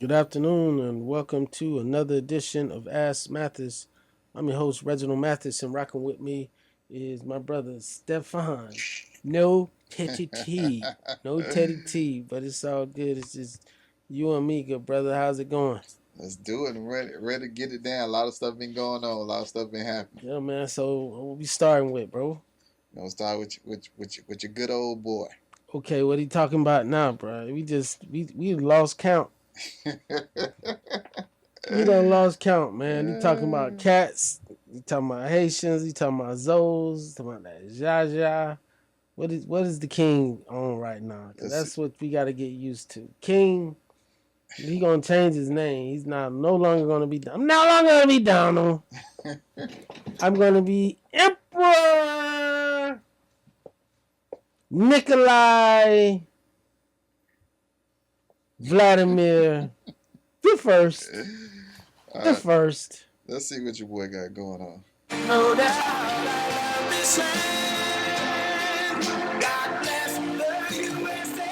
Good afternoon and welcome to another edition of Ask Mathis. I'm your host, Reginald Mathis, and rocking with me is my brother, Stefan. No Teddy T. No Teddy T, but it's all good. It's just you and me, good brother. How's it going? Let's do it. Ready to get it down. A lot of stuff been going on. A lot of stuff been happening. Yeah, man. So, what we starting with, bro? Start with your good old boy. Okay, what he talking about now, bro? We lost count. We done lost count, man. He talking about cats. He talking about Haitians. He talking about Zoes. He talking about that Jaja. What is the king on right now? Because Let's see. that's what we got to get used to. King, he gonna change his name. He's not no longer gonna be. I'm no longer gonna be Donald. I'm gonna be Emperor Nikolai Vladimir the first. All The right, first. let's see what your boy got going on. No doubt I love this land. God bless the USA.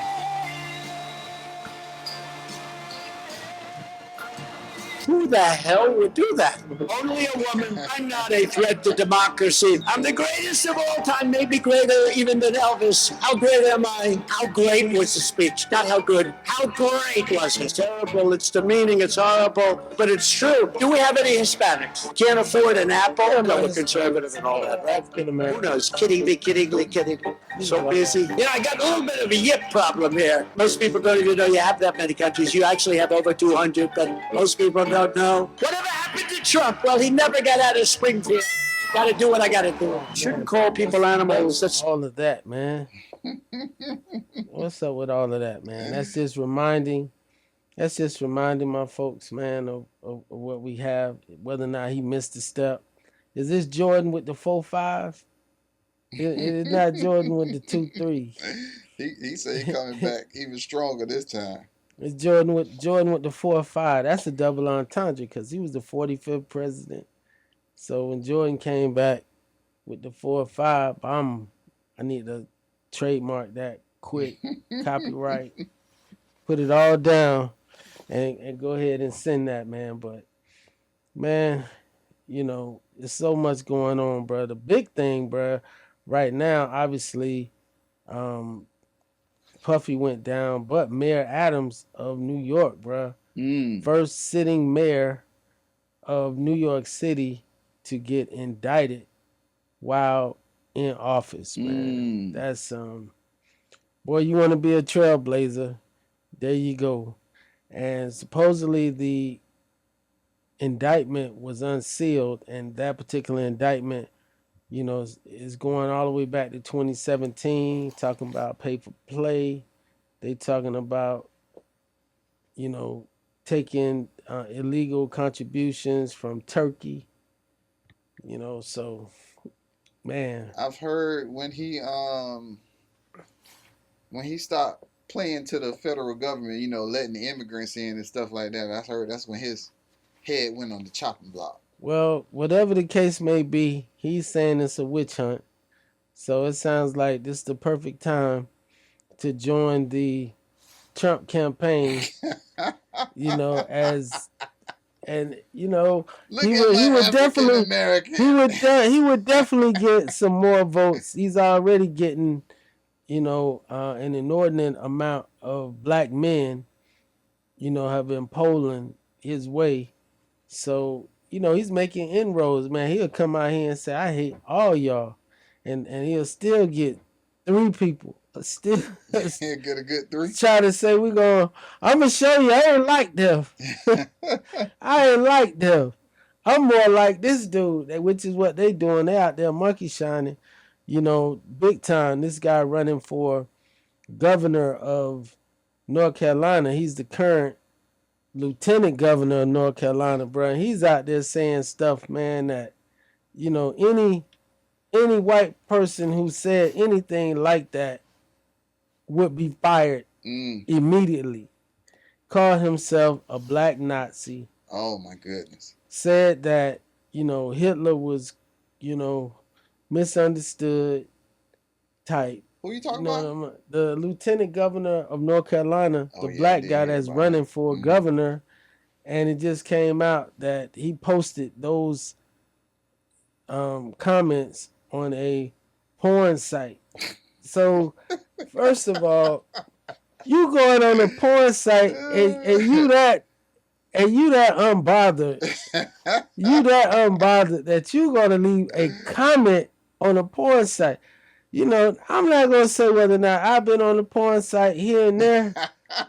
Who the hell would do that? Only a woman. I'm not a threat to democracy. I'm the greatest of all time, maybe greater even than Elvis. How great am I? How great was the speech? Not how good. How great was it? It's terrible. It's demeaning. It's horrible. But it's true. Do we have any Hispanics? Can't afford an apple? No, we're conservative and all that, right? Who knows? Kidding me, kidding me, kidding me. So busy. I got a little bit of a yip problem here. Most people don't even know you have that many countries. You actually have over 200, but most people don't know. Whatever happened to Trump? Well, he never got out of Springfield. Got to do what I got to do. Shouldn't call people animals. That's all of that, man. What's up with all of that, man? That's just reminding my folks, man, of what we have, whether or not he missed a step. Is this Jordan with the 4-5? It is not Jordan with the 2-3. He said he coming back even stronger this time. It's Jordan with the 4-5. That's a double entendre because he was the 45th president. So when Jordan came back with the 4-5, I need to trademark that quick, copyright, put it all down, and go ahead and send that, man. But man, there's so much going on, bro. The big thing, bro, right now, obviously, um, Puffy went down, but Mayor Adams of New York, bro, first sitting mayor of New York City to get indicted while in office, man. That's boy, you want to be a trailblazer? There you go. And supposedly the indictment was unsealed, and that particular indictment, is going all the way back to 2017, talking about pay for play. They talking about, you know, taking illegal contributions from Turkey. So man, I've heard when he stopped playing to the federal government, letting the immigrants in and stuff like that. I heard that's when his head went on the chopping block. well, whatever the case may be, he's saying it's a witch hunt. So it sounds like this is the perfect time to join the Trump campaign, as and Look he at would my African definitely American. he would definitely get some more votes. He's already getting an inordinate amount of black men have been polling his way. So he's making inroads, man. He'll come out here and say I hate all y'all, and he'll still get 3 people. Still Get a good 3. try to say I'm gonna show you I ain't like them. I ain't like them. I'm more like this dude, which is what they doing. They out there monkey shining, big time. This guy running for governor of North Carolina. He's the current lieutenant governor of North Carolina, bro. And he's out there saying stuff, man, that any white person who said anything like that would be fired immediately. Called himself a black Nazi. Oh my goodness. Said that, Hitler was, misunderstood type. Who you You talking know about? the lieutenant governor of North Carolina, Oh the yeah, I black did guy hear that's about him. running for governor, and it just came out that he posted those comments on a porn site. So first of all, you going on a porn site and you that unbothered, you that unbothered that you gonna leave a comment on a porn site. You know, I'm not gonna say whether or not I've been on a porn site here and there,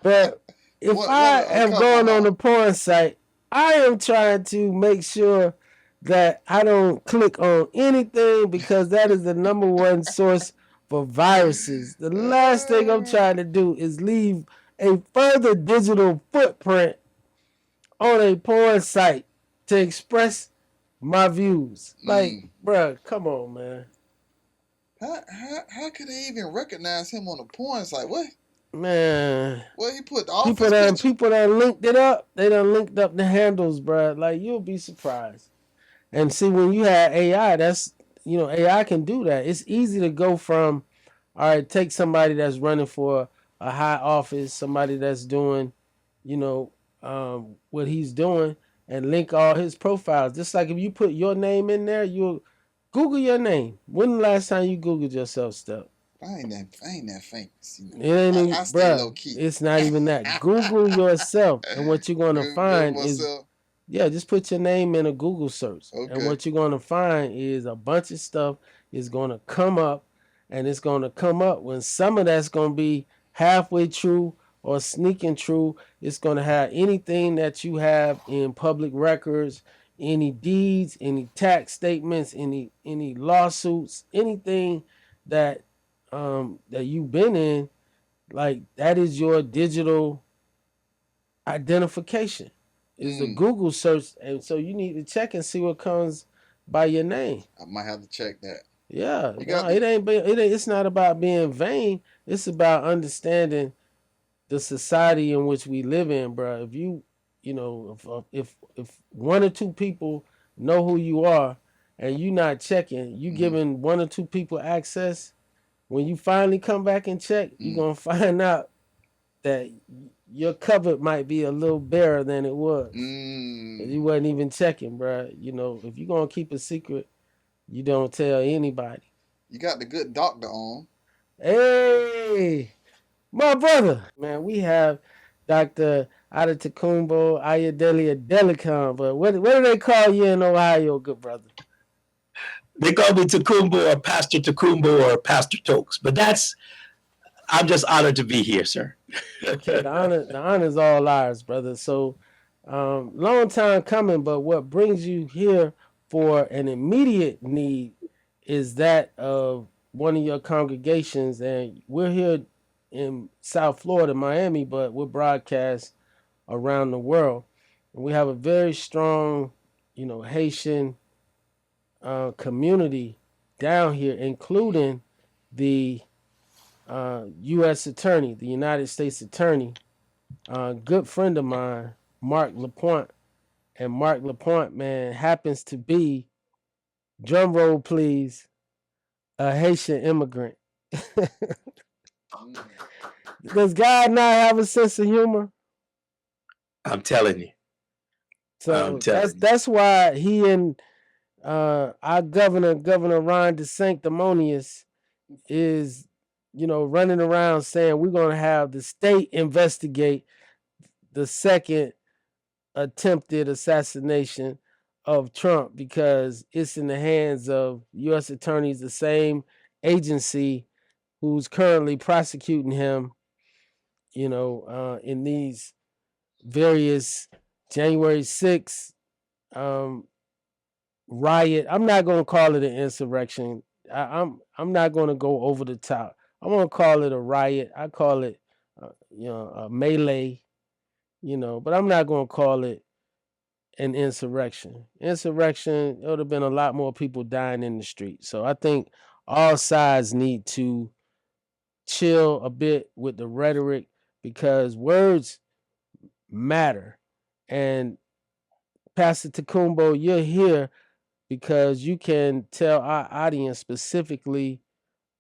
but if what I a have couple, gone on huh? a porn site, I am trying to make sure that I don't click on anything because that is the number one source for viruses. The last thing I'm trying to do is leave a further digital footprint on a porn site to express my views. Like, Mm. bruh, come on, man. How could they even recognize him on a porn site? What? Man, What he put the office picture? people done linked it up. They done linked up the handles, bruh. Like, you'll be surprised. And see, when you have AI, that's, AI can do that. It's easy to go from, all right, take somebody that's running for a high office, somebody that's doing, you know, what he's doing, and link all his profiles. Just like if you put your name in there, you'll Google your name. When the last time you Googled yourself, Step? I ain't that famous, you know. It ain't I even, stay bruh. low key. It's not even that. Google yourself, and what you're gonna Google find is, myself. yeah, just put your name in a Google search, and Okay. what you're gonna find is a bunch of stuff is gonna come up, and it's gonna come up when some of that's gonna be halfway true or sneaking true. It's gonna have anything that you have in public records, any deeds, any tax statements, any lawsuits, anything that that you've been in, like that is your digital identification. Is the Mm. Google search, and so you need to check and see what comes by your name. I might have to check that. Yeah, You no, got the it's not about being vain. It's about understanding the society in which we live in, bro. If if one or two people know who you are, and you not checking, you mm-hmm, giving one or two people access. When you finally come back and check, you're mm, gonna find out that your cupboard might be a little barer than it was. You mm. wasn't even checking, bro. If you're gonna keep a secret, you don't tell anybody. You got the good doctor on. Hey, my brother, man, we have Dr. Adetokunbo Ayodele Adelikon, but what do they call you in Ohio, good brother? They call me Takumbo or Pastor Tokes, but I'm just honored to be here, sir. Okay, the honor is all ours, brother. So, long time coming, but what brings you here for an immediate need is that of one of your congregations, and we're here in South Florida, Miami, but we're broadcast around the world, and we have a very strong, Haitian community down here, including the U.S. Attorney, the United States Attorney, good friend of mine, Mark Lapointe, and Mark Lapointe, man, happens to be, drum roll please, a Haitian immigrant. Mm. Does God not have a sense of humor? I'm telling you. I'm So that's telling you. that's why he and our Governor Ron DeSanctimonious, is, running around saying we're gonna have the state investigate the second attempted assassination of Trump because it's in the hands of U.S. attorneys, the same agency who's currently prosecuting him, in these various January 6th riot. I'm not going to call it an insurrection. I'm not going to go over the top. I'm going to call it a riot. I call it, a melee. But I'm not going to call it an insurrection. Insurrection, it would have been a lot more people dying in the street. So I think all sides need to chill a bit with the rhetoric because words matter. And Pastor Takumbo, you're here because you can tell our audience specifically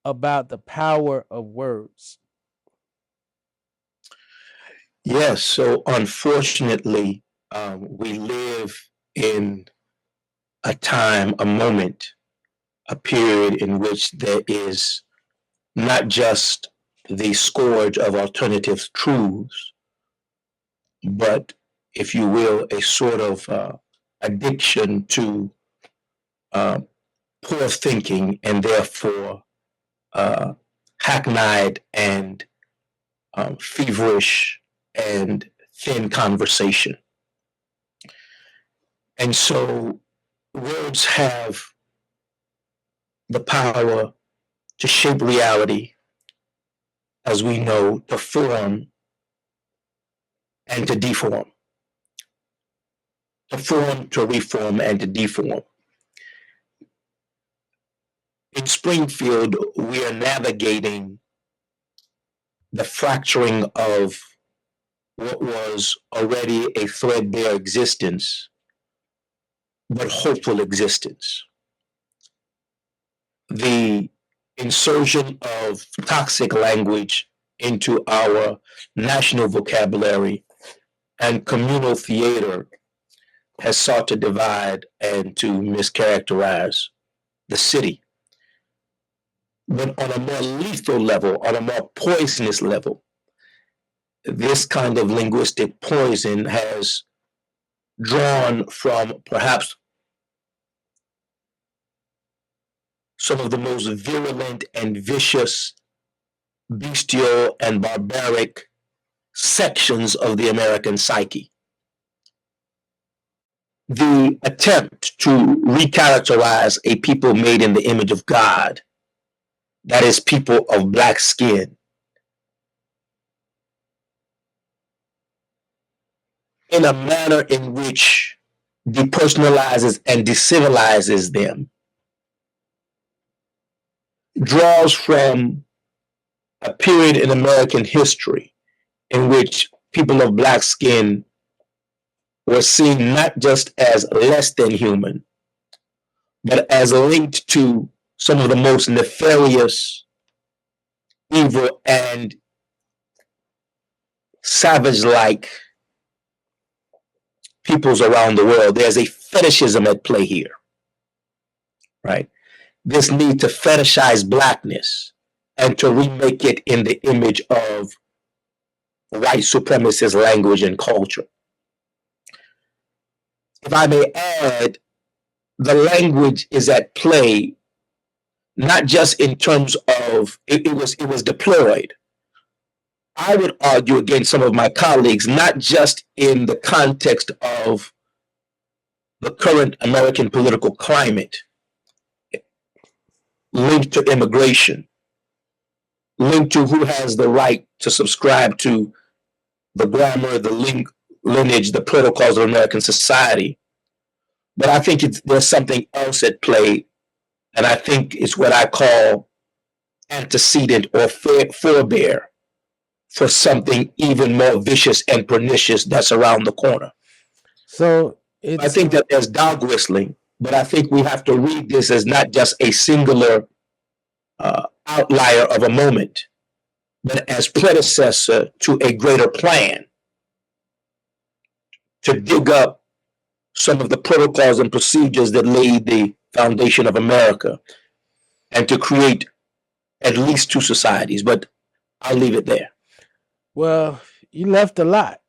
about the power of words? Yes. So unfortunately, we live in a time, a moment, a period in which there is not just the scourge of alternative truths, but, if you will, a sort of addiction to uh, poor thinking and therefore uh, hackneyed and feverish and thin conversation. And so words have the power to shape reality, as we know, to form and to deform, to form, to reform, and to deform. In Springfield, we are navigating the fracturing of what was already a threadbare existence, but hopeful existence. The insertion of toxic language into our national vocabulary and communal theater has sought to divide and to mischaracterize the city. But on a more lethal level, on a more poisonous level, this kind of linguistic poison has drawn from perhaps some of the most virulent and vicious, bestial, and barbaric sections of the American psyche. The attempt to recharacterize a people made in the image of God, that is, people of black skin, in a manner in which depersonalizes and decivilizes them, draws from a period in American history in which people of black skin were seen not just as less than human, but as linked to some of the most nefarious, evil, and savage-like peoples around the world. There's a fetishism at play here, right? This need to fetishize blackness and to remake it in the image of white supremacist language and culture. If I may add, the language is at play not just in terms of it was deployed. I would argue against some of my colleagues, not just in the context of the current American political climate linked to immigration, linked to who has the right to subscribe to the grammar, the lineage, the protocols of American society. But I think there's something else at play, and I think it's what I call antecedent or forebear for something even more vicious and pernicious that's around the corner. So I think that there's dog whistling, but I think we have to read this as not just a singular outlier of a moment, but as predecessor to a greater plan to dig up some of the protocols and procedures that laid the foundation of America and to create at least two societies. But I'll leave it there. Well, you left a lot.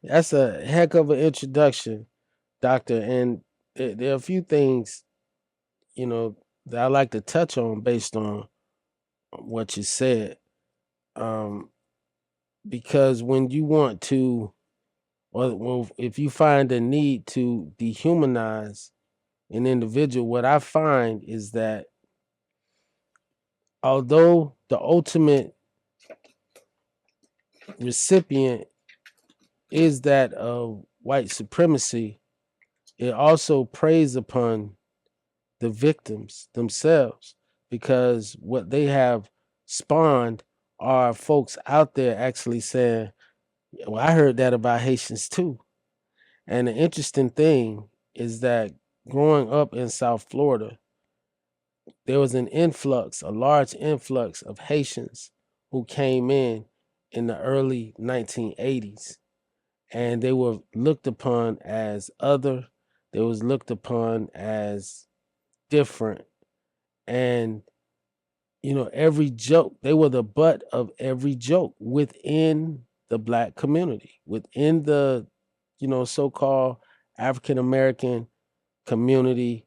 That's a heck of an introduction, Doctor. And there are a few things, that I like to touch on based on what you said. Because when you want to, or if you find a need to dehumanize an individual, what I find is that although the ultimate recipient is that of white supremacy, it also preys upon the victims themselves, because what they have spawned are folks out there actually saying, well, I heard that about Haitians too. And the interesting thing is that growing up in South Florida, there was an influx, a large influx of Haitians who came in the early 1980s, and they were looked upon as other. They was looked upon as different, and every joke, they were the butt of every joke within the black community, within the so-called African American community.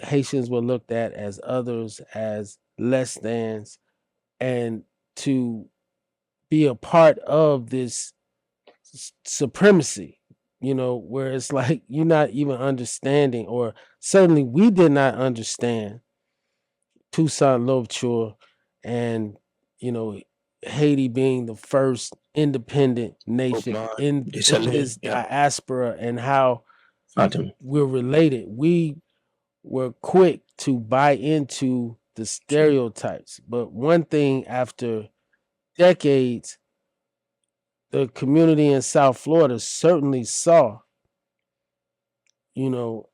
Haitians were looked at as others, as less thans, and to be a part of this supremacy, where it's like you're not even understanding, or certainly we did not understand Toussaint Louverture and, you know, Haiti being the first independent nation in this diaspora, and how we're related. We were quick to buy into the stereotypes. But one thing, after decades, the community in South Florida certainly saw,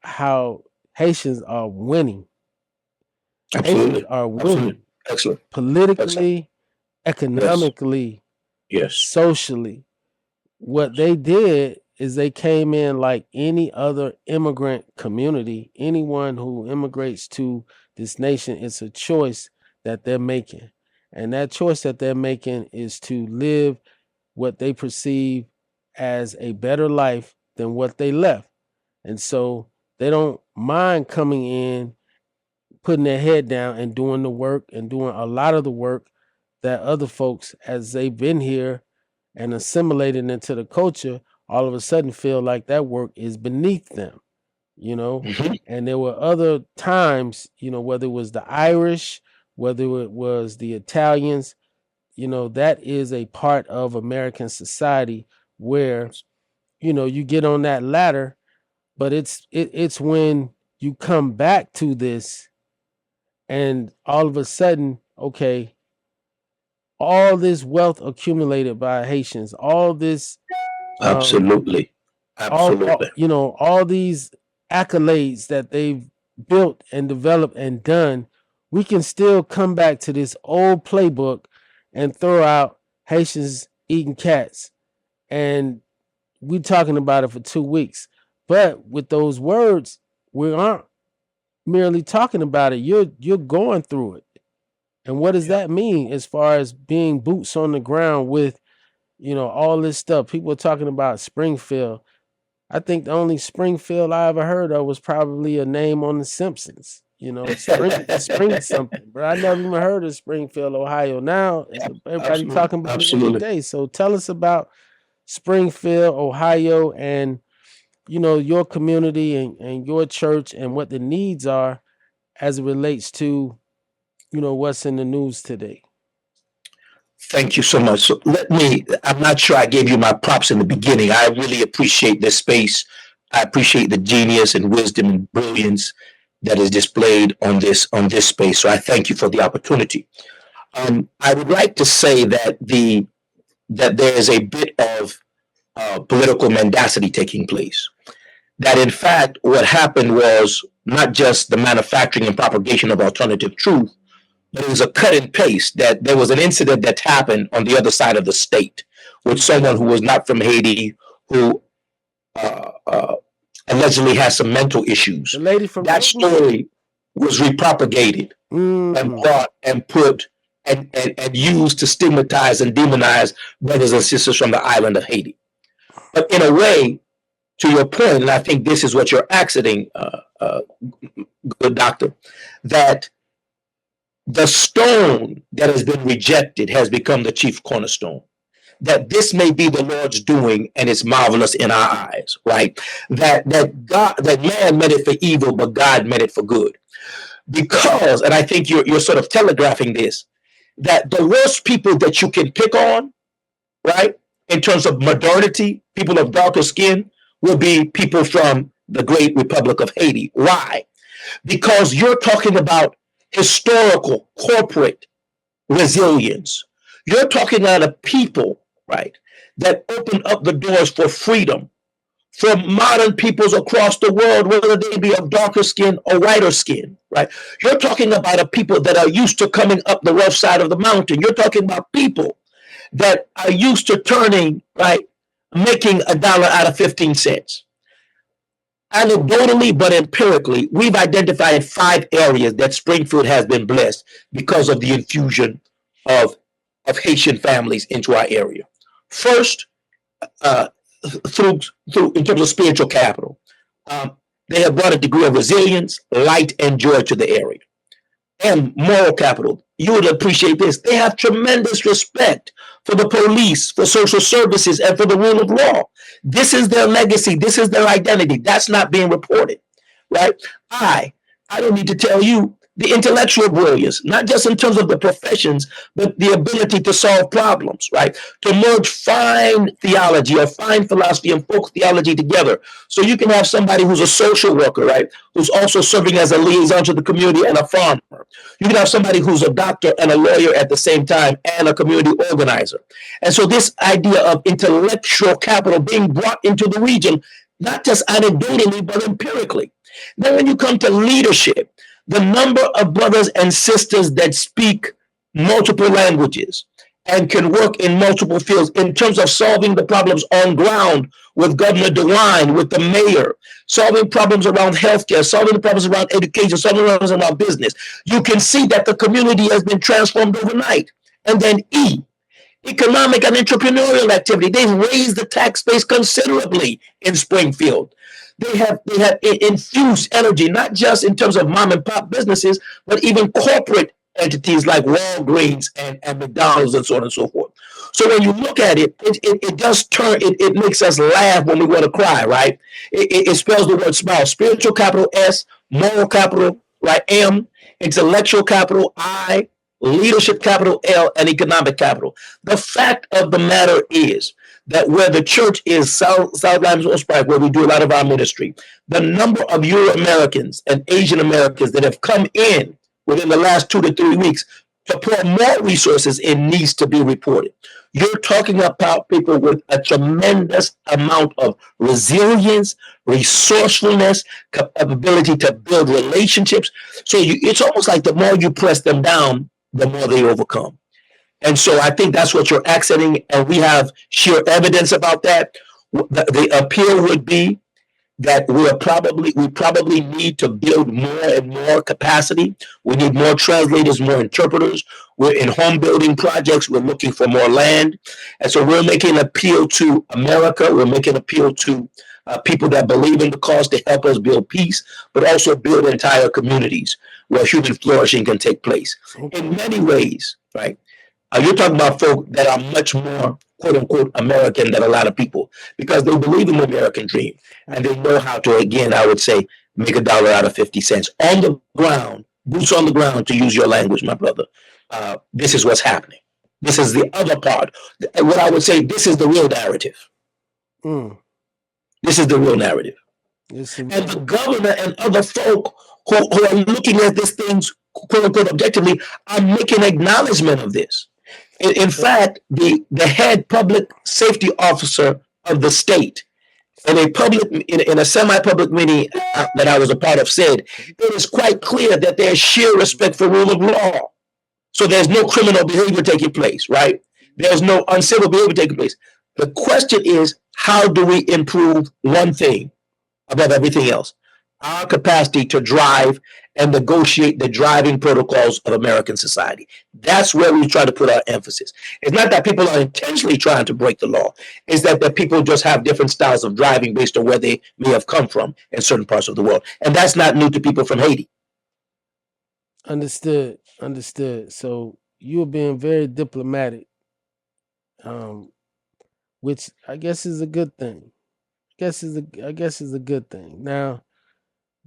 how Haitians are winning. Haitians are winning. Excellent. Politically, economically, yes, socially. What they did is they came in like any other immigrant community. Anyone who immigrates to this nation, it's a choice that they're making. And that choice that they're making is to live what they perceive as a better life than what they left. And so they don't mind coming in, putting their head down and doing the work, and doing a lot of the work that other folks, as they've been here and assimilated into the culture, all of a sudden feel like that work is beneath them, And there were other times, whether it was the Irish, whether it was the Italians, that is a part of American society where, you get on that ladder, but it's when you come back to this, and all of a sudden, okay, all this wealth accumulated by Haitians, all this, absolutely, all these accolades that they've built and developed and done, we can still come back to this old playbook and throw out Haitians eating cats, and we're talking about it for 2 weeks. But with those words, we aren't merely talking about it. You're going through it. And what does that mean as far as being boots on the ground with, all this stuff? People are talking about Springfield. I think the only Springfield I ever heard of was probably a name on The Simpsons. Spring something. But I never even heard of Springfield, Ohio. Now everybody talking about it every day. So tell us about Springfield, Ohio, and your community and your church, and what the needs are as it relates to what's in the news today. Thank you so much. So I'm not sure I gave you my props in the beginning. I really appreciate this space. I appreciate the genius and wisdom and brilliance that is displayed on this space. So I thank you for the opportunity. I would like to say that there is a bit of political mendacity taking place. That in fact, what happened was not just the manufacturing and propagation of alternative truth, but it was a cut and paste. That there was an incident that happened on the other side of the state with someone who was not from Haiti, who allegedly has some mental issues. The lady from that Haiti? Story was repropagated and brought and put and used to stigmatize and demonize brothers and sisters from the island of Haiti. But in a way, to your point, and I think this is what you're asking, good doctor, that the stone that has been rejected has become the chief cornerstone. That this may be the Lord's doing, and it's marvelous in our eyes, right? That man meant it for evil, but God meant it for good. Because, and I think you're sort of telegraphing this, that the worst people that you can pick on, right, in terms of modernity, people of darker skin, will be people from the great Republic of Haiti. Why? Because you're talking about historical, corporate resilience. You're talking about a people, right, that opened up the doors for freedom, from modern peoples across the world, whether they be of darker skin or whiter skin, right? You're talking about a people that are used to coming up the rough side of the mountain. You're talking about people that are used to turning, right, making a dollar out of 15 cents. Anecdotally, but empirically, we've identified 5 areas that Springfield has been blessed because of the infusion of, of Haitian families into our area. First, uh, through in terms of spiritual capital, they have brought a degree of resilience, light, and joy to the area. And moral capital. You would appreciate this. They have tremendous respect for the police, for social services, and for the rule of law. This is their legacy. This is their identity. That's not being reported, right? I don't need to tell you the intellectual brilliance, not just in terms of the professions, but the ability to solve problems, right? To merge fine theology or fine philosophy and folk theology together. So you can have somebody who's a social worker, right? Who's also serving as a liaison to the community and a farmer. You can have somebody who's a doctor and a lawyer at the same time and a community organizer. And so this idea of intellectual capital being brought into the region, not just anecdotally, but empirically. Then when you come to leadership, the number of brothers and sisters that speak multiple languages and can work in multiple fields in terms of solving the problems on ground with Governor DeWine, with the mayor, solving problems around healthcare, solving the problems around education, solving problems around business. You can see that the community has been transformed overnight. And then economic and entrepreneurial activity. They've raised the tax base considerably in Springfield. They have infused energy, not just in terms of mom and pop businesses, but even corporate entities like Walgreens and McDonald's and so on and so forth. So when you look at it, it does turn, it makes us laugh when we want to cry, right? It spells the word smile. Spiritual capital S, moral capital, right? M, intellectual capital I, leadership capital L, and economic capital. The fact of the matter is that where the church is, South Limestone Sprite, where we do a lot of our ministry, the number of Euro-Americans and Asian Americans that have come in within the last 2 to 3 weeks to pour more resources in needs to be reported. You're talking about people with a tremendous amount of resilience, resourcefulness, ability to build relationships. So it's almost like the more you press them down, the more they overcome. And so I think that's what you're accenting, and we have sheer evidence about that. The appeal would be that we probably need to build more and more capacity. We need more translators, more interpreters. We're in home building projects. We're looking for more land. And so we're making an appeal to America. We're making an appeal to people that believe in the cause to help us build peace, but also build entire communities where human flourishing can take place. In many ways, right? You're talking about folk that are much more, quote unquote, American than a lot of people because they believe in the American dream and they know how to, again, I would say, make a dollar out of 50 cents on the ground, boots on the ground, to use your language, my brother. This is what's happening. This is the other part. What I would say, this is the real narrative. This is the real narrative. And the governor and other folk who are looking at these things, quote unquote, objectively, are making acknowledgement of this. In fact, the head public safety officer of the state in a semi-public meeting that I was a part of said, it is quite clear that there's sheer respect for rule of law. So there's no criminal behavior taking place, right? There's no uncivil behavior taking place. The question is, how do we improve one thing above everything else? Our capacity to drive and negotiate the driving protocols of American society. That's where we try to put our emphasis. It's not that people are intentionally trying to break the law. It's that the people just have different styles of driving based on where they may have come from in certain parts of the world. And that's not new to people from Haiti. Understood. So you're being very diplomatic, which I guess is a good thing. I guess is a good thing. Now,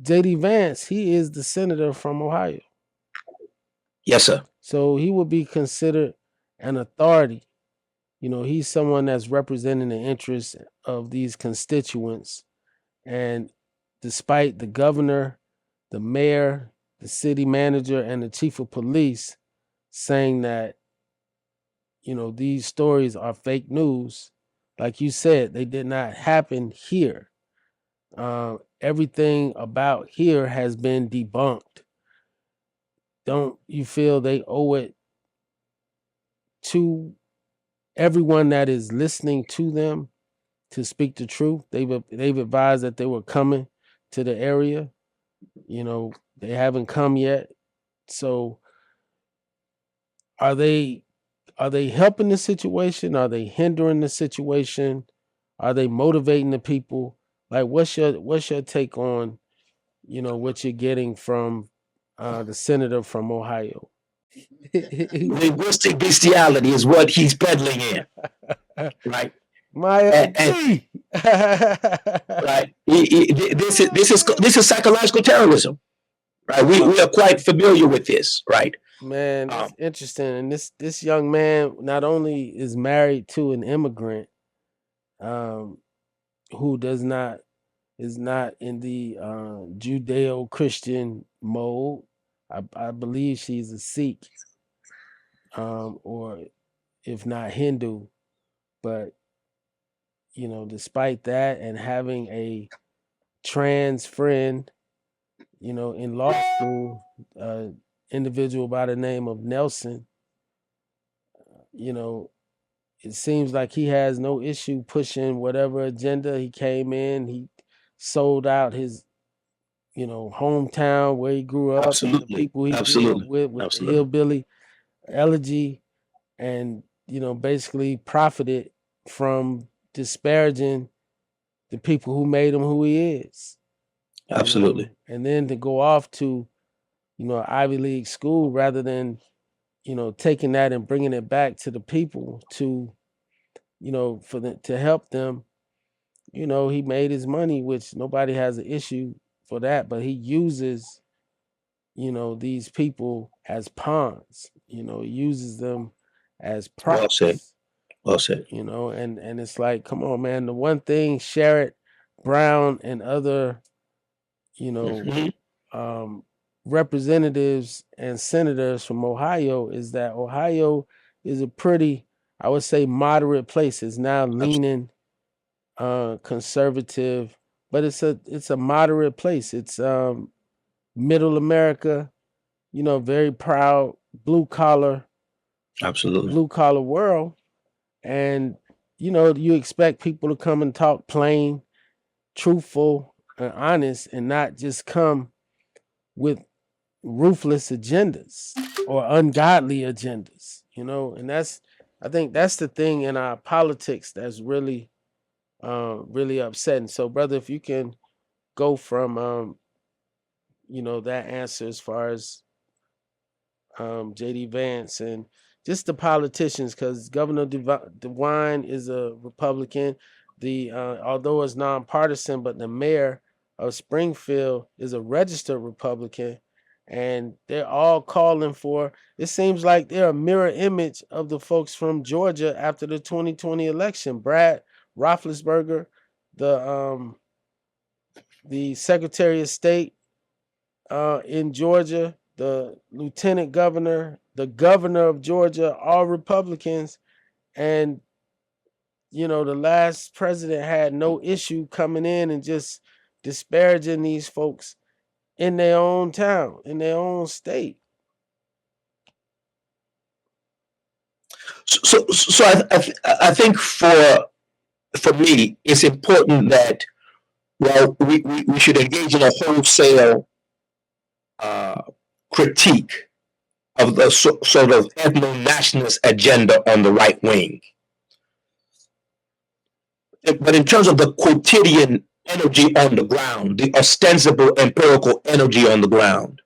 J.D. Vance, he is the senator from Ohio. Yes, sir. So he would be considered an authority. You know, he's someone that's representing the interests of these constituents. And despite the governor, the mayor, the city manager, and the chief of police saying that, you know, these stories are fake news, like you said, they did not happen here. everything about here has been debunked. Don't you feel they owe it to everyone that is listening to them to speak the truth? They've advised that they were coming to the area. You know, they haven't come yet. So are they helping the situation? Are they hindering the situation? Are they motivating the people? Like, what's your take on, what you're getting from the senator from Ohio? Linguistic bestiality is what he's peddling in, right? My And right, this is psychological terrorism, right? We are quite familiar with this, right? Man, that's interesting. And this young man not only is married to an immigrant, who is not in the Judeo-Christian mode. I believe she's a Sikh, or if not Hindu. But despite that, and having a trans friend, in law school, individual by the name of Nelson, it seems like he has no issue pushing whatever agenda. He came in, he sold out his, hometown where he grew up, Absolutely. the people he Absolutely. grew up with Absolutely. the hillbilly elegy, and basically profited from disparaging the people who made him who he is. Absolutely. And then to go off to, Ivy League school rather than, taking that and bringing it back to the people to, to help them. He made his money, which nobody has an issue for that, but he uses, these people as pawns. He uses them as props. Well said. Well said. And it's like, come on, man. The one thing Sherrod Brown and other, representatives and senators from Ohio is that Ohio is a pretty, I would say, moderate place. It's now leaning conservative, but it's a moderate place. It's middle America, very proud blue collar world. And you expect people to come and talk plain, truthful, and honest, and not just come with ruthless agendas or ungodly agendas, and I think that's the thing in our politics that's really really upsetting. So, brother, if you can go from that answer as far as JD Vance and just the politicians, because Governor DeWine is a Republican. The although it's nonpartisan, but the mayor of Springfield is a registered Republican, and they're all calling for. It seems like they're a mirror image of the folks from Georgia after the 2020 election. Brad Roethlisberger, the Secretary of State in Georgia, the lieutenant governor, the governor of Georgia, all Republicans. And, the last president had no issue coming in and just disparaging these folks in their own town, in their own state. So I think for me, it's important that, well, we should engage in a wholesale critique of the sort of ethno-nationalist agenda on the right wing. But in terms of the quotidian energy on the ground, the ostensible empirical energy on the ground,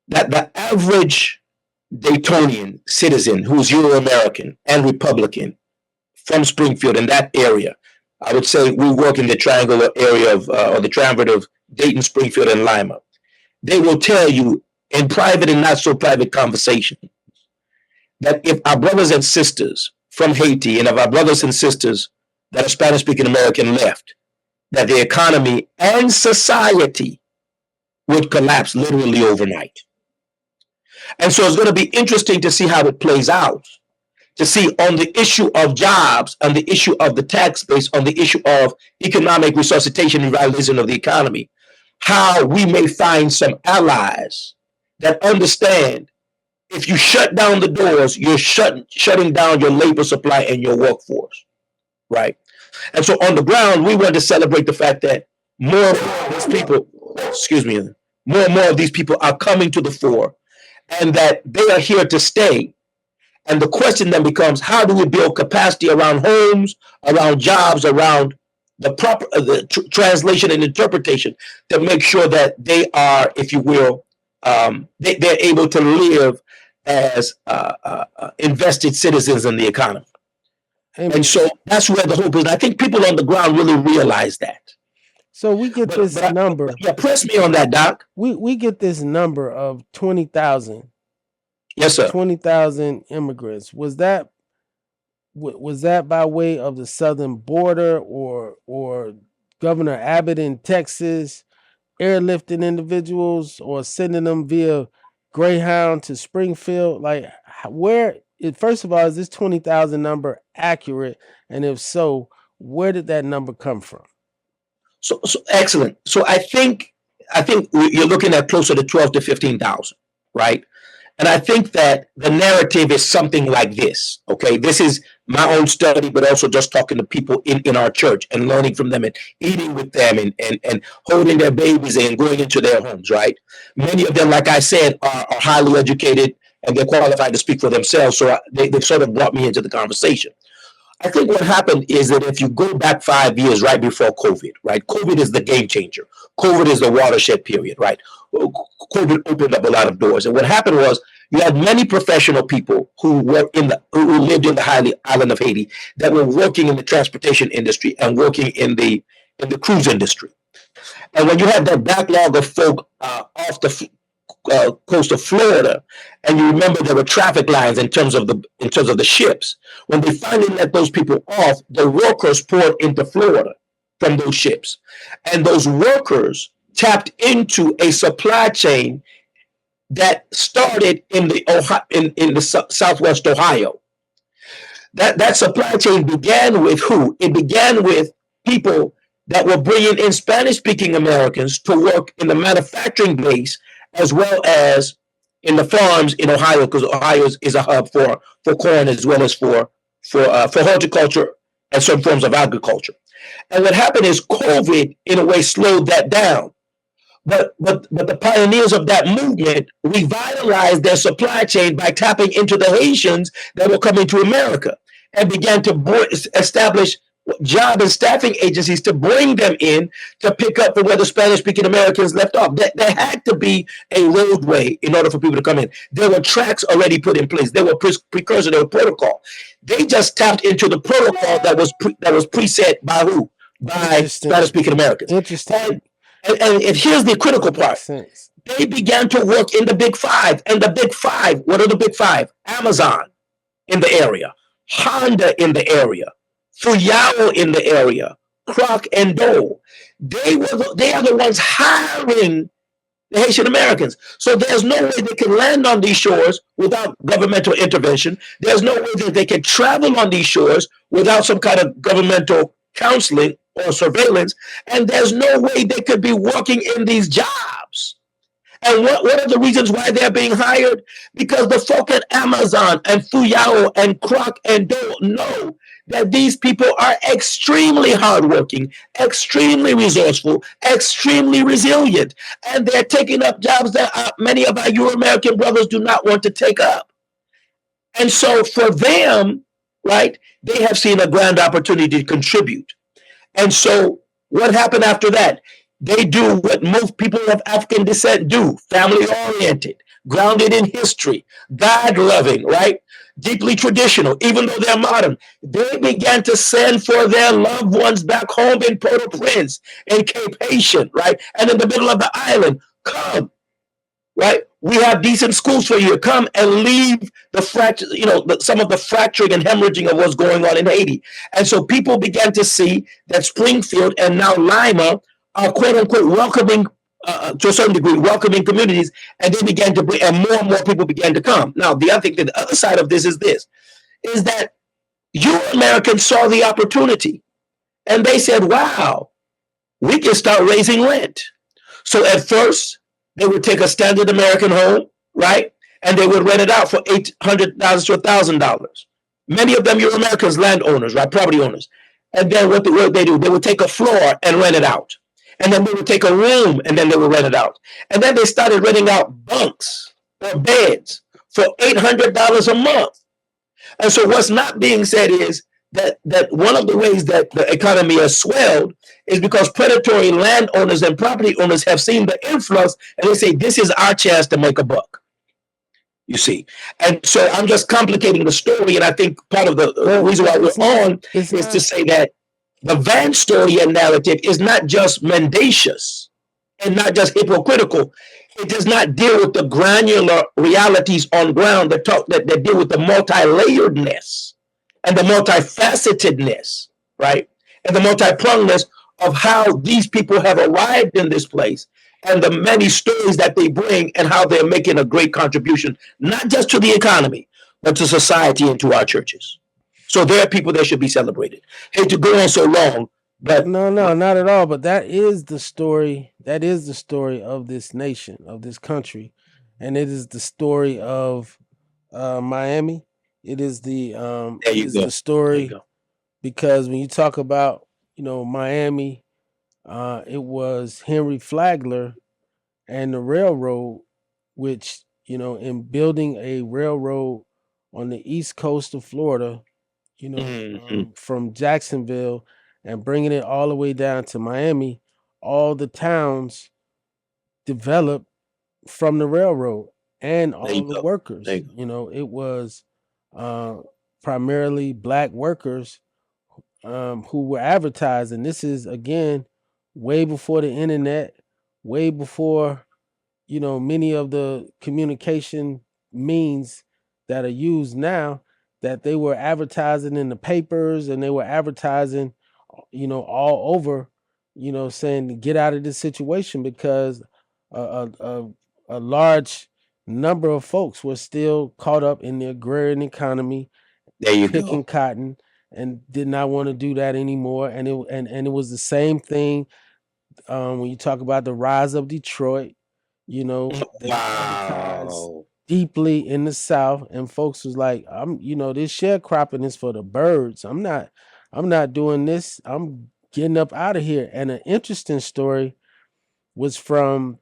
that the average Daytonian citizen who's Euro-American and Republican from Springfield in that area, I would say we work in the triangular area of, or the triumvirate of Dayton, Springfield, and Lima. They will tell you in private and not so private conversation that if our brothers and sisters from Haiti and if our brothers and sisters that are Spanish-speaking American left, that the economy and society would collapse literally overnight. And so it's going to be interesting to see how it plays out, to see on the issue of jobs, on the issue of the tax base, on the issue of economic resuscitation and revitalization of the economy, how we may find some allies that understand if you shut down the doors, you're shutting down your labor supply and your workforce, right? And so on the ground, we want to celebrate the fact that more and more of these people, more and more of these people are coming to the fore, and that they are here to stay. And the question then becomes, how do we build capacity around homes, around jobs, around the proper translation and interpretation to make sure that they are, if you will, they're able to live as invested citizens in the economy. Amen. And so that's where the hope is. And I think people on the ground really realize that. So we get this number. Yeah, press me on that, Doc. We get this number of 20,000. Yes, sir. 20,000 immigrants. Was that by way of the southern border or Governor Abbott in Texas airlifting individuals or sending them via Greyhound to Springfield? Like, where, first of all, is this 20,000 number accurate? And if so, where did that number come from? So excellent. So I think you're looking at closer to 12 to 15,000, right? And I think that the narrative is something like this. Okay, this is my own study, but also just talking to people in our church and learning from them and eating with them and holding their babies and going into their homes, right? Many of them, like I said, are highly educated and they're qualified to speak for themselves. So they've sort of brought me into the conversation. I think what happened is that if you go back 5 years right before COVID, right? COVID is the game changer. COVID is the watershed period, right? COVID opened up a lot of doors. And what happened was you had many professional people who lived in the island of Haiti that were working in the transportation industry and working in the cruise industry. And when you had that backlog of folk off the coast of Florida, and you remember there were traffic lines in terms of the ships. When they finally let those people off, the workers poured into Florida from those ships, and those workers tapped into a supply chain that started in the Southwest Ohio. That supply chain began with who? It began with people that were bringing in Spanish-speaking Americans to work in the manufacturing base as well as in the farms in Ohio, because Ohio is a hub for corn as well as for horticulture and some forms of agriculture. And what happened is COVID, in a way, slowed that down. But the pioneers of that movement revitalized their supply chain by tapping into the Haitians that were coming to America and began to establish job and staffing agencies to bring them in to pick up from where the Spanish-speaking Americans left off. There had to be a roadway in order for people to come in. There were tracks already put in place. There were precursors, there were protocol. They just tapped into the protocol that was preset by who? By Spanish-speaking Americans. Interesting. And here's the critical part. They began to work in the Big Five. And the Big Five, what are the Big Five? Amazon in the area, Honda in the area, Fuyao in the area, Kroc and Dole. They are the ones hiring the Haitian Americans. So there's no way they can land on these shores without governmental intervention. There's no way that they can travel on these shores without some kind of governmental counseling or surveillance. And there's no way they could be working in these jobs. And what are the reasons why they're being hired? Because the folk at Amazon and Fuyao and Kroc and Dole know that these people are extremely hardworking, extremely resourceful, extremely resilient, and they're taking up jobs that many of our Euro-American brothers do not want to take up. And so for them, right, they have seen a grand opportunity to contribute. And so what happened after that? They do what most people of African descent do, family-oriented, grounded in history, God-loving, right? Deeply traditional, even though they're modern. They began to send for their loved ones back home in Port-au-Prince, in Cape Haitian, right? And in the middle of the island, come, right? We have decent schools for you to come and leave the fracture, some of the fracturing and hemorrhaging of what's going on in Haiti. And so people began to see that Springfield and now Lima are quote unquote welcoming, to a certain degree, welcoming communities, and they began to bring, and more people began to come. Now, the other thing, the other side of this is this: is that you Americans saw the opportunity and they said, wow, we can start raising rent. So at first, they would take a standard American home, right? And they would rent it out for $800 to $1,000. Many of them, you're Americans, landowners, right? Property owners. And then what they do, they would take a floor and rent it out. And then they would take a room and then they would rent it out. And then they started renting out bunks or beds for $800 a month. And so what's not being said is that one of the ways that the economy has swelled is because predatory landowners and property owners have seen the influx and they say, this is our chance to make a buck. You see, and so I'm just complicating the story, and I think part of the reason why we're on is to say that the Van story and narrative is not just mendacious and not just hypocritical. It does not deal with the granular realities on ground that deal with the multi-layeredness and the multifacetedness, right, and the multi-prongedness of how these people have arrived in this place, and the many stories that they bring and how they're making a great contribution, not just to the economy, but to society and to our churches. So there are people that should be celebrated. Hate to go on so long, but no, not at all. But that is the story. That is the story of this nation, of this country, and it is the story of Miami. It is the there you go. the story because when you talk about Miami, it was Henry Flagler and the railroad, which in building a railroad on the east coast of Florida, from Jacksonville and bringing it all the way down to Miami, all the towns developed from the railroad and all the workers. It was primarily black workers who were advertising. This is again way before the internet, way before many of the communication means that are used now, that they were advertising in the papers and they were advertising all over, saying to get out of this situation because a large number of folks were still caught up in the agrarian economy, there you picking go. cotton, and did not want to do that anymore. And it was the same thing when you talk about the rise of Detroit. They advertised deeply in the South, and folks was like, this sharecropping is for the birds. I'm not doing this. I'm getting up out of here. And an interesting story was from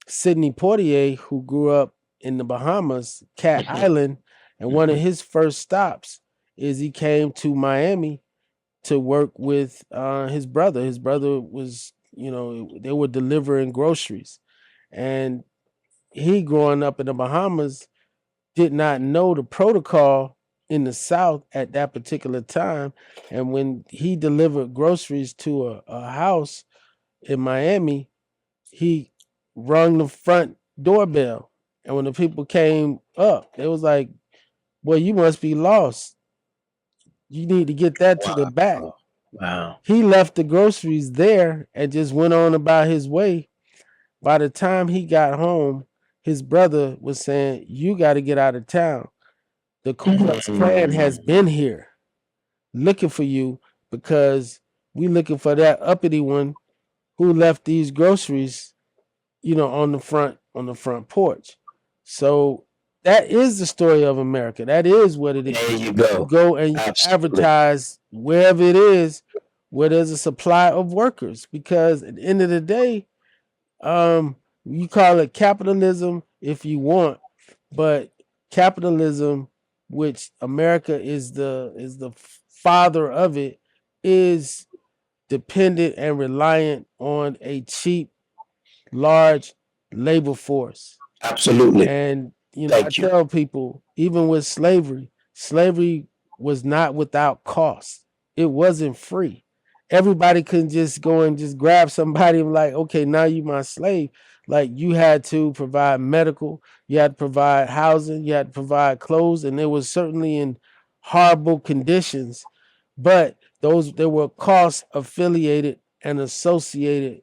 Sidney Poitier, who grew up in the Bahamas, Cat Island, and one of his first stops is he came to Miami to work with his brother. His brother was, they were delivering groceries. And he, growing up in the Bahamas, did not know the protocol in the South at that particular time. And when he delivered groceries to a house in Miami, he rung the front doorbell. And when the people came up, it was like, well, you must be lost. You need to get that to the back. Wow. He left the groceries there and just went on about his way. By the time he got home, his brother was saying, you got to get out of town. The Ku Klux Klan has been here looking for you because we looking for that uppity one who left these groceries, on the front porch. So that is the story of America. That is what it is. There you go. You go and you advertise wherever it is where there's a supply of workers, because at the end of the day, you call it capitalism if you want, but capitalism, which America is the father of it, is dependent and reliant on a cheap, large labor force. Absolutely. And I tell people, even with slavery was not without cost. It wasn't free. Everybody couldn't just go and just grab somebody and like, okay, now you my slave. Like, you had to provide medical, you had to provide housing, you had to provide clothes, and it was certainly in horrible conditions, but there were costs affiliated and associated,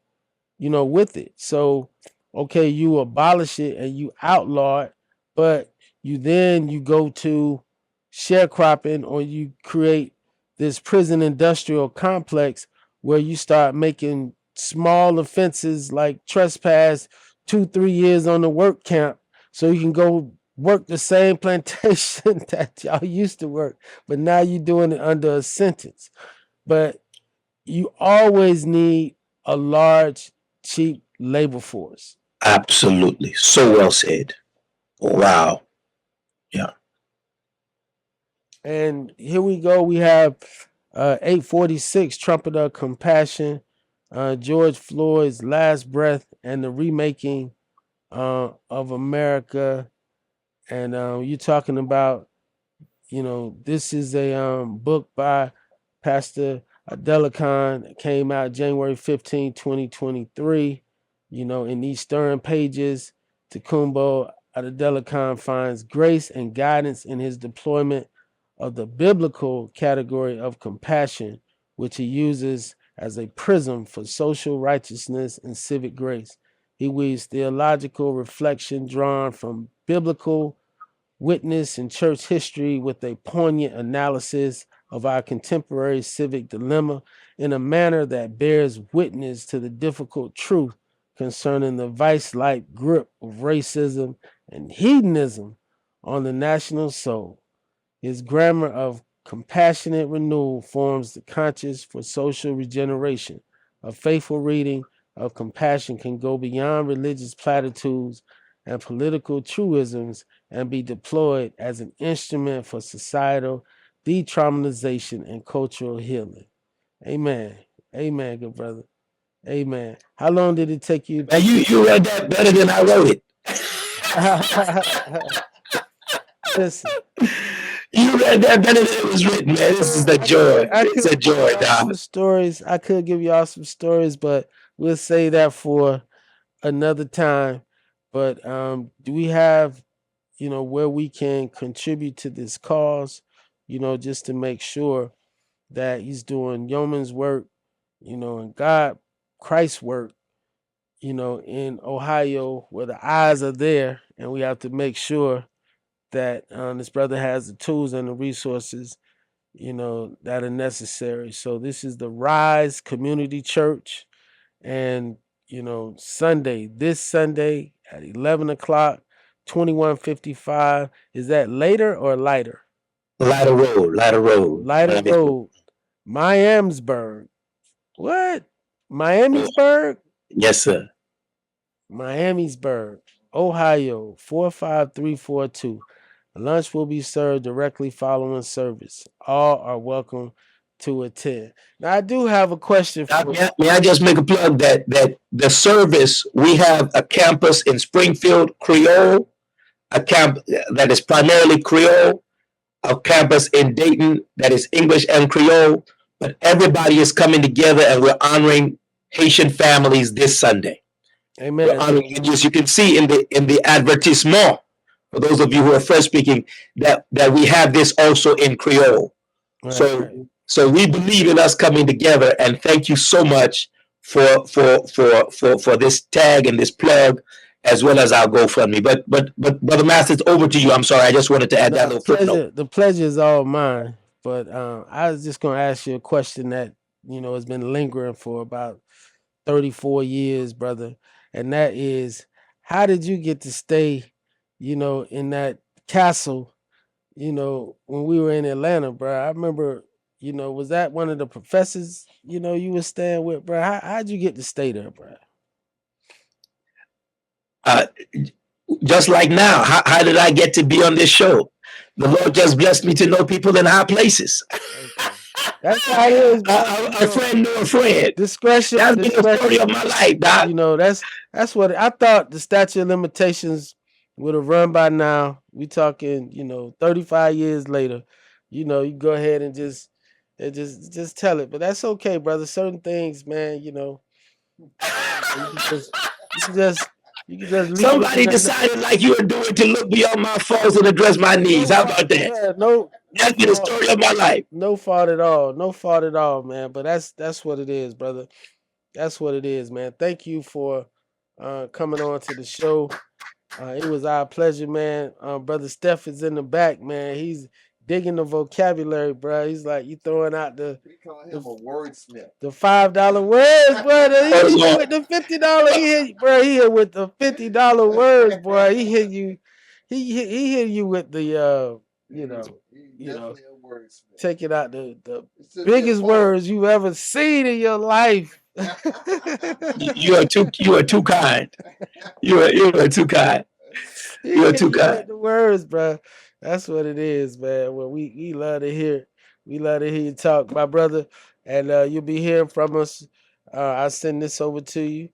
with it. So, okay, you abolish it and you outlaw it, but you go to sharecropping, or you create this prison industrial complex where you start making small offenses like trespass 2-3 years on the work camp so you can go work the same plantation that y'all used to work, but now you're doing it under a sentence. But you always need a large, cheap labor force. Absolutely. So well said. Wow. Yeah. And here we go. We have 846, Trumpet of Compassion, George Floyd's Last Breath, and the Remaking of America. And you're talking about, this is a book by Pastor Adelican. It came out January 15, 2023. In these stirring pages, Tecumbo Adelican finds grace and guidance in his deployment of the biblical category of compassion, which he uses as a prism for social righteousness and civic grace. He weaves theological reflection drawn from biblical witness and church history with a poignant analysis of our contemporary civic dilemma in a manner that bears witness to the difficult truth concerning the vice-like grip of racism and hedonism on the national soul. His grammar of compassionate renewal forms the conscience for social regeneration. A faithful reading of compassion can go beyond religious platitudes and political truisms and be deployed as an instrument for societal detraumatization and cultural healing. Amen. Amen, good brother. Amen. How long did it take you? And you read that better than I wrote it. Listen. You read that better than it was written, man. This is the joy. It's a joy, dog. Stories. I could give y'all some stories, but we'll say that for another time. But do we have, where we can contribute to this cause, just to make sure that he's doing yeoman's work, and Christ's work, in Ohio where the eyes are there, and we have to make sure that this brother has the tools and the resources, that are necessary. So this is the Rise Community Church, and this Sunday at 11 o'clock, 2155. Is that later or lighter? Lighter road. Lighter road. Miamisburg. What? Miamisburg? Yes, sir. Miamisburg, Ohio, 45342. Lunch will be served directly following service. All are welcome to attend. Now, I do have a question for you. May I just make a plug that the service, we have a campus in Springfield, Creole, a camp that is primarily Creole, a campus in Dayton that is English and Creole, but everybody is coming together and we're honoring Haitian families this Sunday. Amen. We're honoring, as you can see in the advertisement, for those of you who are French speaking, that we have this also in Creole. Right. So we believe in us coming together, and thank you so much for this tag and this plug, as well as our GoFundMe. But Brother Mathis, over to you. I'm sorry, I just wanted to add that little footnote. The pleasure is all mine. But I was just going to ask you a question that has been lingering for about 34 years, brother, and that is, how did you get to stay, in that castle, when we were in Atlanta, bro? I remember. Was that one of the professors, you were staying with, bro? How'd you get to stay there, bro? Just like now, how did I get to be on this show? The Lord just blessed me to know people in high places. Okay. That's how it is. A friend knew a friend. Discretion. That's been the story of my life, Doc. That's what I thought. The statute of limitations would have run by now. We talking, 35 years later. You go ahead and just tell it. But that's okay, brother. Certain things, man, you can just somebody decided like you were doing to look beyond my faults and address my needs. How about that? Yeah, that's been the story of my life. No fault at all. No fault at all, man. But that's what it is, brother. That's what it is, man. Thank you for coming on to the show. It was our pleasure, man. Brother Steph is in the back, man. digging the vocabulary, bro. He's like, you throwing out We call him a wordsmith. the $5 words, bro. He hit you with the $50. He hit you, bro. He hit with the $50 words, boy. He hit you. He hit you with the you know, He's definitely a wordsmith. taking out the biggest words you've ever seen in your life. You are too kind. You are too kind. You are too kind. The words, bro. That's what it is, man. Well, we love to hear. We love to hear you talk, my brother. And you'll be hearing from us. I'll send this over to you,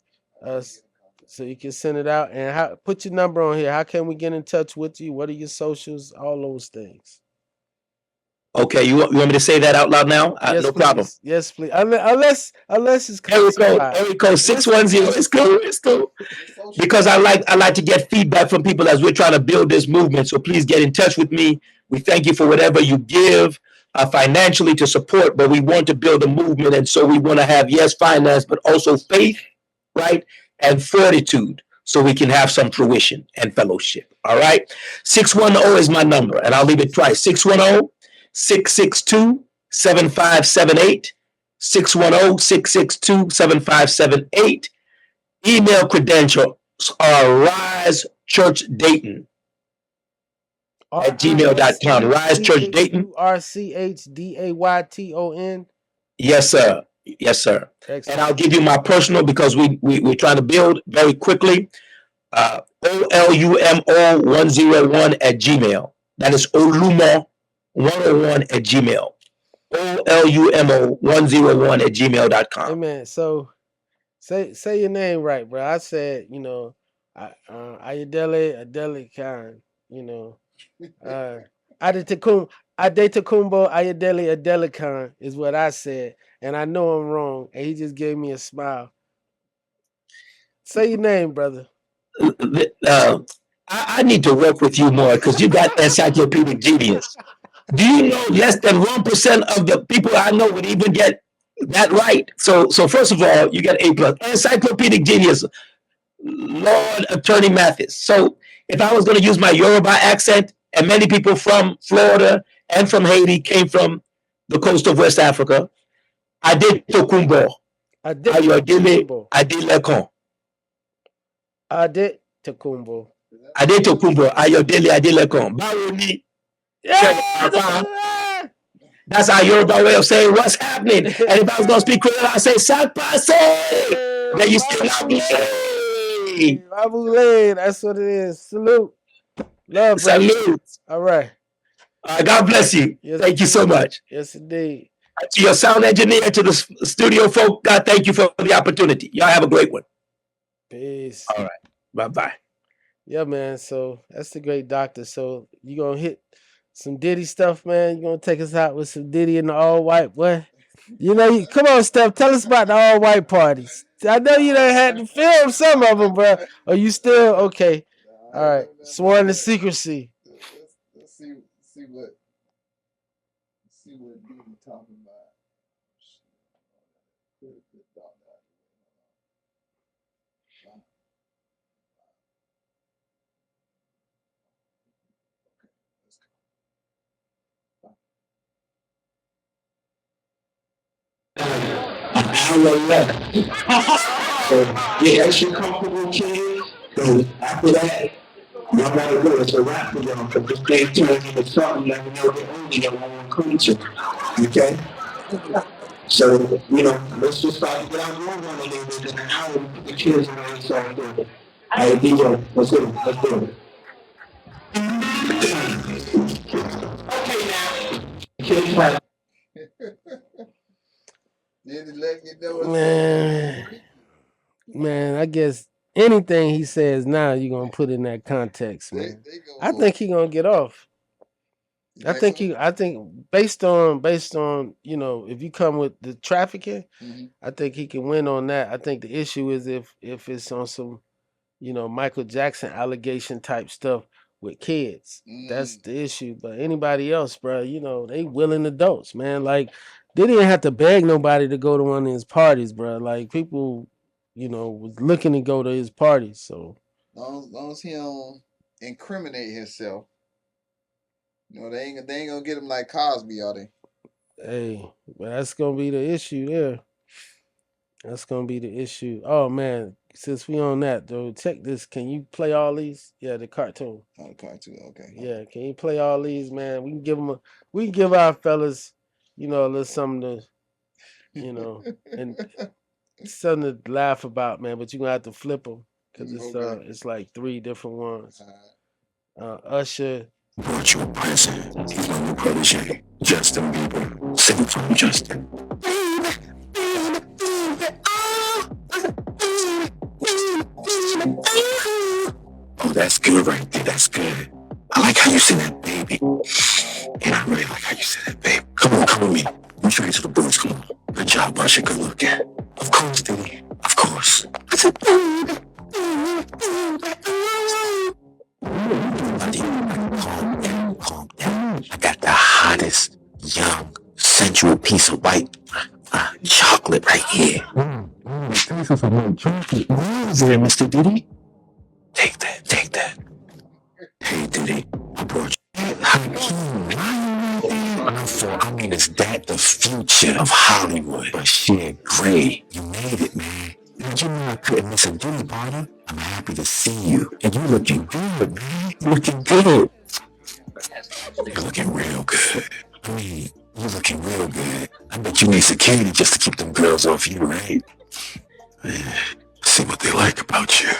so you can send it out. And put your number on here. How can we get in touch with you? What are your socials? All those things. Okay, you want me to say that out loud now? Yes, No please. problem. Yes, please. Unless it's There we go. 610. It's cool. It's cool. Because I like to get feedback from people as we're trying to build this movement. So please get in touch with me. We thank you for whatever you give financially to support, but we want to build a movement, and so we want to have finance, but also faith, right, and fortitude, so we can have some fruition and fellowship. All right, 610 is my number, and I'll leave it twice. 610-662-7578. 610-662-7578. Email credentials are risechurchdayton at gmail.com. risechurchdayton. RCHDAYTON. Yes, sir. Yes, sir. Excellent. And I'll give you my personal, because we're trying to build very quickly. OLUMO101 at Gmail. That is Olumo101 at Gmail. OLUMO101 at gmail.com. Amen. So say your name right, bro. I said, Ayodele Adele Khan, Adetakumbo Ayodele Adele Khan is what I said, and I know I'm wrong, and he just gave me a smile. Say your name, brother. I need to work with you more, because you got encyclopedic genius. Do you know less than 1% of the people I know would even get that right? So first of all, you get A+. Encyclopedic genius, Lord Attorney Mathis. So if I was going to use my Yoruba accent, and many people from Florida and from Haiti came from the coast of West Africa, Adetokumbo. Ayodele Adelekon. Adetokumbo. Adetokumbo. Ayodele Adelekon. Báwo ni? That's our Yoruba way of saying what's happening. And if I was going to speak Creole, I'd say Sakpase. Then you say Labule. That's what it is. Salute. Love, brother. Salute. All right. God bless you. Yes, thank you so much. Yes, indeed. To your sound engineer, to the studio folk, God, thank you for the opportunity. Y'all have a great one. Peace. All right. Bye-bye. Yeah, man. So that's the great doctor. So you going to hit some Diddy stuff, man? You going to take us out with some Diddy and the all-white, boy? Come on, Steph. Tell us about the all-white parties. I know you done had to film some of them, bro. Are you still okay? All right. Sworn to secrecy. Let's see what Diddy talking about. An hour left. So get extra comfortable, kids. So after that, y'all gotta go. It's a wrap for y'all. Because this thing turns into something that we know the only your own culture. Okay? So, let's just start to get our groove on a little bit. In an hour, we put the kids on the inside there. Hey, DJ, let's do it. Let's do it. Okay, now. Kids like. Man, I guess anything he says now, you're gonna put in that context, man. I think he's gonna get off. I think based on if you come with the trafficking, I think he can win on that. I think the issue is if it's on some Michael Jackson allegation type stuff with kids. That's the issue. But anybody else, bro, they willing adults, man. Like, they didn't have to beg nobody to go to one of his parties, bro. Like, people, was looking to go to his parties. So as long as he don't incriminate himself, You know, they ain't gonna get him like Cosby, are they? Hey, but that's gonna be the issue there. That's gonna be the issue. Oh man, since we on that though, check this. Can you play all these? Yeah, the cartoon. Oh, the cartoon. Okay. Yeah, can you play all these, man? We can give them we can give our fellas, a little something to, and something to laugh about, man. But you're gonna have to flip them because Okay. it's like 3 different ones. Alright. Usher. Brought you a present. He's my new protege, Justin Bieber. Sing it for him, Justin. Oh, that's good right there. That's good. I like how you say that, baby. And I really like how you say that, babe. Come on, come with me. Let me show you to the boots. Come on. Good job, Usher. Good looking. Of course, Diddy. Of course. I said, calm down, calm down. I got the hottest, young, sensual piece of white chocolate right here. This is a little chocolate. What is there, Mr. Diddy? Take that, take that. Hey, Diddy, I brought you. I mean, is that the future of Hollywood? But shit, great. You made it, man. And you know I couldn't miss a Diddy party. I'm happy to see you. And you looking good, man. You looking good. You're looking real good. I mean, you're looking real good. I bet you need security just to keep them girls off you, right? See what they like about you.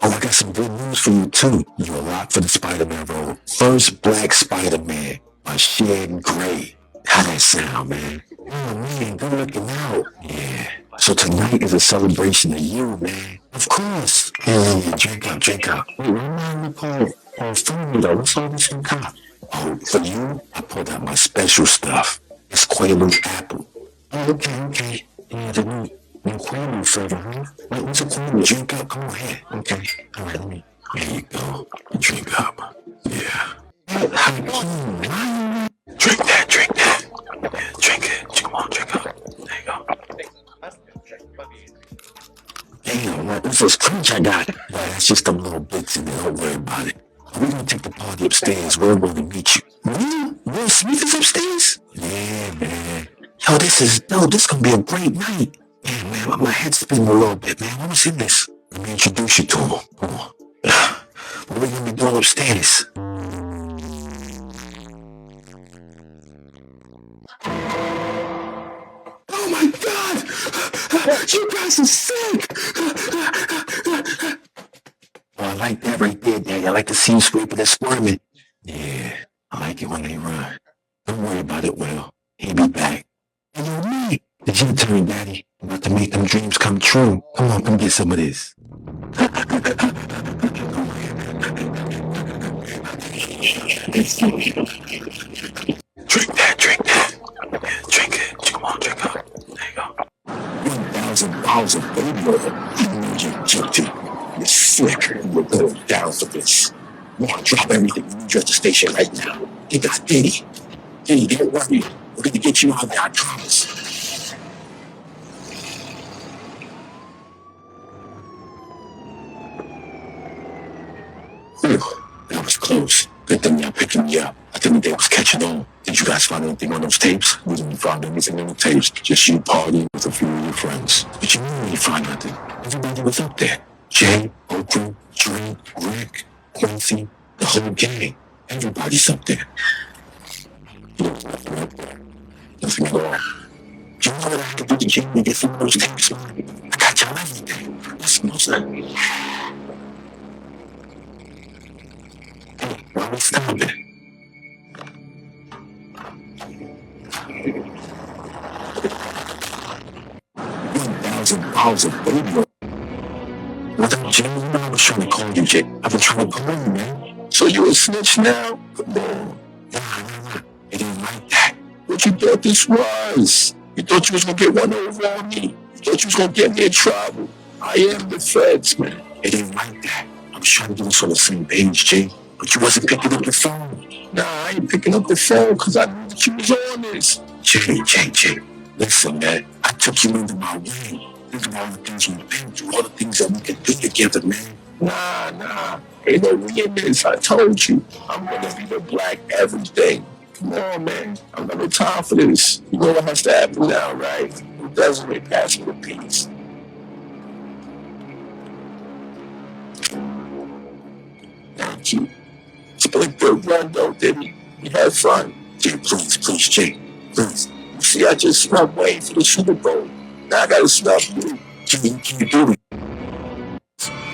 Oh, I got some good news for you, too. You're a lock for the Spider-Man role. First black Spider-Man by Shed Gray. How that sound, man? Oh, man, good looking out. Yeah. So tonight is a celebration of you, man. Of course. Yeah, drink up, drink up. Wait, remind me, Paul. For me, though, what's all this in cup? Oh, for you, I pulled out my special stuff. It's Quaalude Apple. Oh, okay. Yeah, the new Quaalude flavor, huh? Wait, what's a Quaalude? Drink up, come on here. Okay, all right, let me. There you go. Drink up. Yeah. Drink that, drink that. Yeah, drink it. Come on, drink up. There you go. Damn, what this is crunch I got. Yeah, that's just them little bits in there. Don't worry about it. We're gonna take the party upstairs. We're gonna meet you. Really? Will Smith is upstairs? Yeah, man. Yo, this gonna be a great night. Yeah, man, my head's spinning a little bit, man. What was in this? Let me introduce you to him. Come on. What are we gonna be doing upstairs? Oh my God! You guys are sick! Oh, I like that right there, Daddy. I like to see you scraping and squirming. Yeah, I like it when they run. Don't worry about it, Will. He'll be back. Hey, yo, me! It's your turn, Daddy. I'm about to make them dreams come true. Come on, come get some of this. Drink that, drink that. Yeah, drink it. Come on, drink up. There you go. 1,000 pounds of baby oil. I need you, GT. You're slick. We're going down for this. You want to drop everything. You need you at the station right now. They got Diddy. Diddy, don't worry. We're going to get you out there, I promise. Whew, that was close. Good thing y'all picking me up. I think they was catching on. Did you guys find anything on those tapes? We didn't find anything on the tapes. Just you partying with a few of your friends. But you didn't find nothing. Everybody was up there. Jay, Oprah, Dre, Rick, Quincy, the whole gang. Everybody's up there. Nothing at all. You know what I have to do to Jay to get some of those tapes, man? I got y'all everything. Listen, listen. Hey, why are we stopping? 1,000 pounds of baby. Without Jay, you know I was trying to call you, Jay. I've been trying to call you, man. So you a snitch now? Come on. Nah. It ain't like that. What you thought this was? You thought you was gonna get one over on me? You thought you was gonna get me in trouble? I am the feds, man. It ain't like that. I was trying to get us on the same page, Jay. But you wasn't picking up the phone. Nah, I ain't picking up the phone because I knew that you was on this. Jay. Listen, man. I took you into my way. Think of all the things we've been through, all the things that we can do together, man. Nah. Ain't no me in this. I told you. I'm gonna be the black everything. Come on, man. I'm not no time for this. You know what has to happen now, right? Who doesn't it pass me the peace? Thank you. Split the run though, didn't you? You had fun. G, please, G. Please. You see, I just snubbed Wayne for the Super Bowl. Now I gotta snub you. G, you can't do it.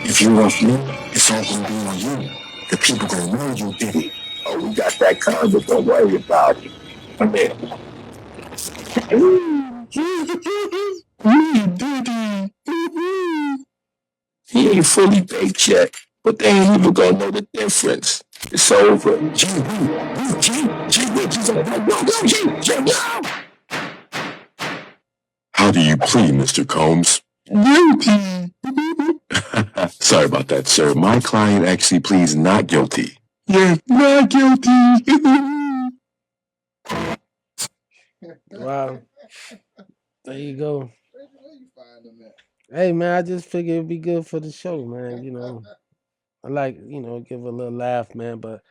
If you want me, it's all gonna be on you. The people gonna know you did it. Oh, we got that condo. Don't worry about it. Come here. He ain't fully baked yet, but they ain't even gonna know the difference. It's over. G, How do you plead, Mr. Combs? Guilty. Sorry about that, sir. My client actually pleads not guilty. Yeah, not guilty. Wow. There you go. Where you find them at? Hey man, I just figured it'd be good for the show, man. You know, I like, give a little laugh, man. But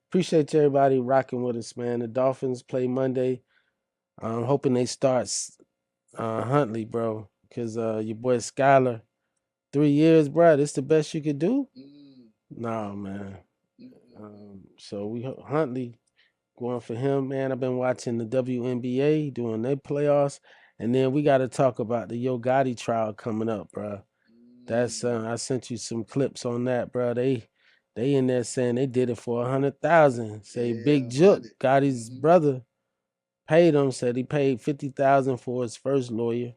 appreciate everybody rocking with us, man. The Dolphins play Monday. I'm hoping they start Huntley, bro. Cause your boy Skyler, 3 years, bro. This the best you could do? No, man. So we Huntley going for him, man. I've been watching the WNBA doing their playoffs, and then we got to talk about the Yo Gotti trial coming up, bro. That's I sent you some clips on that, bro. They in there saying they did it for 100,000. Say Yeah, Big Jook, 100. Gotti's brother, paid him. Said he paid 50,000 for his first lawyer,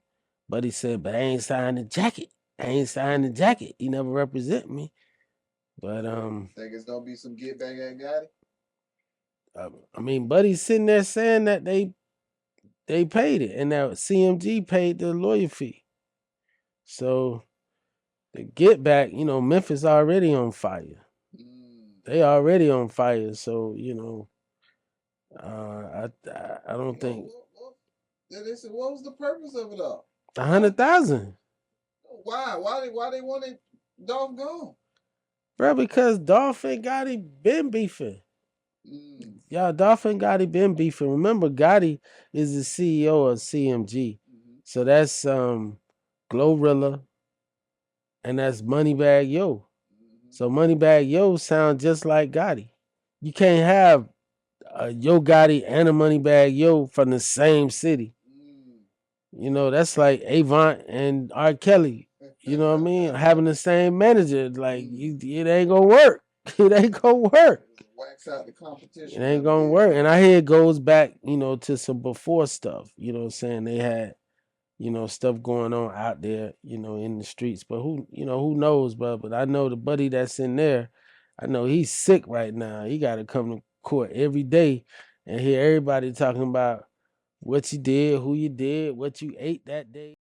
but he said, but I ain't signed the jacket. He never represent me. But Think it's gonna be some get back at Gotti? I mean, Buddy's sitting there saying that they paid it, and that CMG paid the lawyer fee. So the get back, Memphis already on fire. They already on fire. So I don't think They said, what was the purpose of it all? 100,000. Why? Why they wanted Dolph gone? Bro, because Dolph and Gotti been beefing. Y'all, Dolph and Gotti been beefing. Remember, Gotti is the CEO of CMG. So that's Glorilla, and that's Moneybag Yo. So Moneybag Yo sound just like Gotti. You can't have a Yo Gotti and a Moneybag Yo from the same city. That's like Avant and R. Kelly. You know what I mean? Having the same manager, like it ain't gonna work. It ain't gonna work. Wax out the competition. It ain't gonna work. And I hear it goes back, to some before stuff. You know what I'm saying? They had, stuff going on out there, in the streets. But who knows, but I know the buddy that's in there, I know he's sick right now. He gotta come to court every day and hear everybody talking about what you did, who you did, what you ate that day.